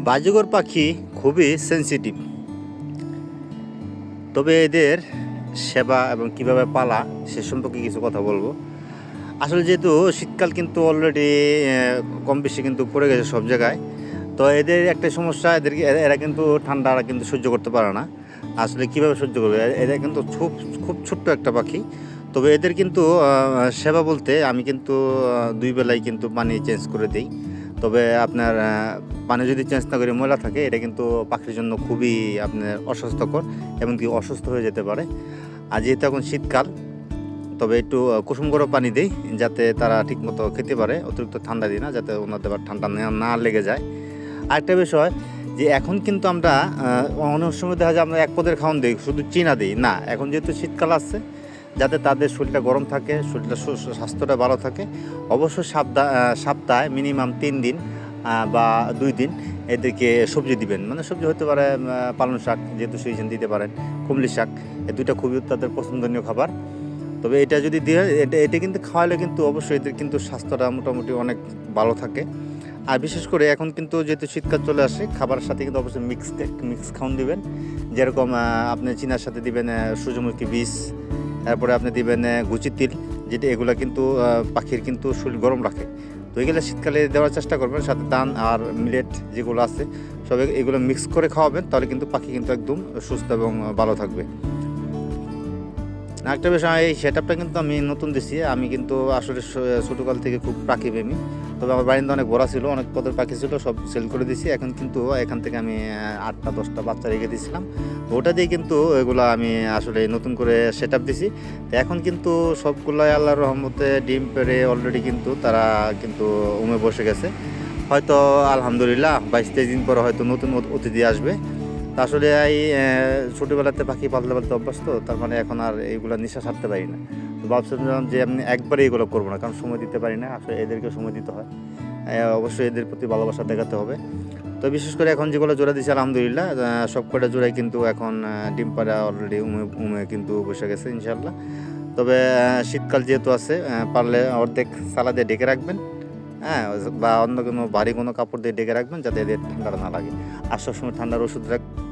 বাজিগর পাখি খুবই সেনসিটিভ, তবে এদের সেবা এবং কিভাবে পালা সে সম্পর্কে কিছু কথা বলবো। আসলে যেহেতু শীতকাল কিন্তু অলরেডি কম বেশি কিন্তু পড়ে গেছে সব জায়গায়, তো এদের একটা সমস্যা, এদেরকে এরা কিন্তু ঠান্ডা কিন্তু সহ্য করতে পারে না। আসলে কীভাবে সহ্য করবে, এদের কিন্তু খুব খুব ছোট্ট একটা পাখি। তবে এদের কিন্তু সেবা বলতে আমি কিন্তু দুই বেলায় কিন্তু পানি চেঞ্জ করে দিই। তবে আপনার পানি যদি চেঞ্জ না করে ময়লা থাকে, এটা কিন্তু পাখির জন্য খুবই আপনার অস্বাস্থ্যকর, এমনকি অসুস্থ হয়ে যেতে পারে। আর যেহেতু এখন শীতকাল, তবে একটু কুসুম গরম পানি দিই যাতে তারা ঠিকমতো খেতে পারে, অতিরিক্ত ঠান্ডা দিই না, যাতে ওনাদের আবার ঠান্ডা না লেগে যায়। আরেকটা বিষয় যে এখন কিন্তু আমরা অনেক সময় দেখা যায় আমরা এক পদের খাওয়ান দিই, শুধু চিনা দিই না। এখন যেহেতু শীতকাল আসছে, যাতে তাদের শরীরটা গরম থাকে, শরীরটা স্বাস্থ্যটা ভালো থাকে, অবশ্যই সপ্তাহে মিনিমাম 3 দিন বা 2 দিন এদেরকে সবজি দিবেন। মানে সবজি হতে পারে পালং শাক, যেহেতু সিজন দিতে পারেন, কুমলি শাক, এই দুইটা খুবই তাদের পছন্দনীয় খাবার। তবে এটা যদি দিয়ে এটা কিন্তু খাওয়ালে কিন্তু অবশ্যই এদের কিন্তু স্বাস্থ্যটা মোটামুটি অনেক ভালো থাকে। আর বিশেষ করে এখন কিন্তু যেহেতু শীতকাল চলে আসে, খাবারের সাথে কিন্তু অবশ্যই মিক্স খাওয়ান দিবেন। যেরকম আপনি চিনার সাথে দিবেন সূর্যমুখী বীজ, তারপরে আপনি দিবেন গুচি তিল, যেটা এগুলো কিন্তু পাখির কিন্তু শরীর গরম রাখে। তো এগুলো শীতকালে দেওয়ার চেষ্টা করবেন, সাথে ধান আর মিলেট যেগুলো আছে সব এগুলো মিক্স করে খাওয়াবেন, তাহলে কিন্তু পাখি কিন্তু একদম সুস্থ এবং ভালো থাকবে। একটা বিষয়, এই সেট আপটা কিন্তু আমি নতুন দিছি। আমি কিন্তু আসলে ছোটোকাল থেকে খুব পাখি প্রেমী। তবে আমার বাড়িতে অনেক বড়া ছিল, অনেক পদের পাখি ছিল, সব সেল করে দিছি। এখন কিন্তু এখান থেকে আমি 8টা-10টা বাচ্চা রেখে দিয়েছিলাম। ওটা দিয়ে কিন্তু এগুলো আমি আসলে নতুন করে সেট আপ দিছি। তো এখন কিন্তু সবগুলাই আল্লাহর রহমতে ডিম পেড়ে অলরেডি কিন্তু তারা কিন্তু উমে বসে গেছে। হয়তো আলহামদুলিল্লাহ 22-23 দিন পরে হয়তো নতুন অতিথি আসবে। তা আসলে এই ছোটোবেলাতে পাখি পালতে অভ্যস্ত, তার মানে এখন আর এইগুলো নেশা ছাড়তে পারি না। তো ভাবছিলাম যে আমি একবারে এগুলো করবো না, কারণ সময় দিতে পারি না। আসলে এদেরকে সময় দিতে হয়, অবশ্যই এদের প্রতি ভালোবাসা দেখাতে হবে। তো বিশেষ করে এখন যেগুলো জোড়া দিচ্ছে আলহামদুলিল্লাহ, সব কটা জোড়াই কিন্তু এখন ডিম পাড়া অলরেডি উমে কিন্তু বসে গেছে ইনশাল্লাহ। তবে শীতকাল যেহেতু আছে, পারলে অর্ধেক সালা দিয়ে ঢেকে রাখবেন, হ্যাঁ, বা অন্য কোনো ভারী কোনো কাপড় দিয়ে ঢেকে রাখবেন, যাতে এদের ঠান্ডা না লাগে। আর সবসময় ঠান্ডার ওষুধ রাখবেন।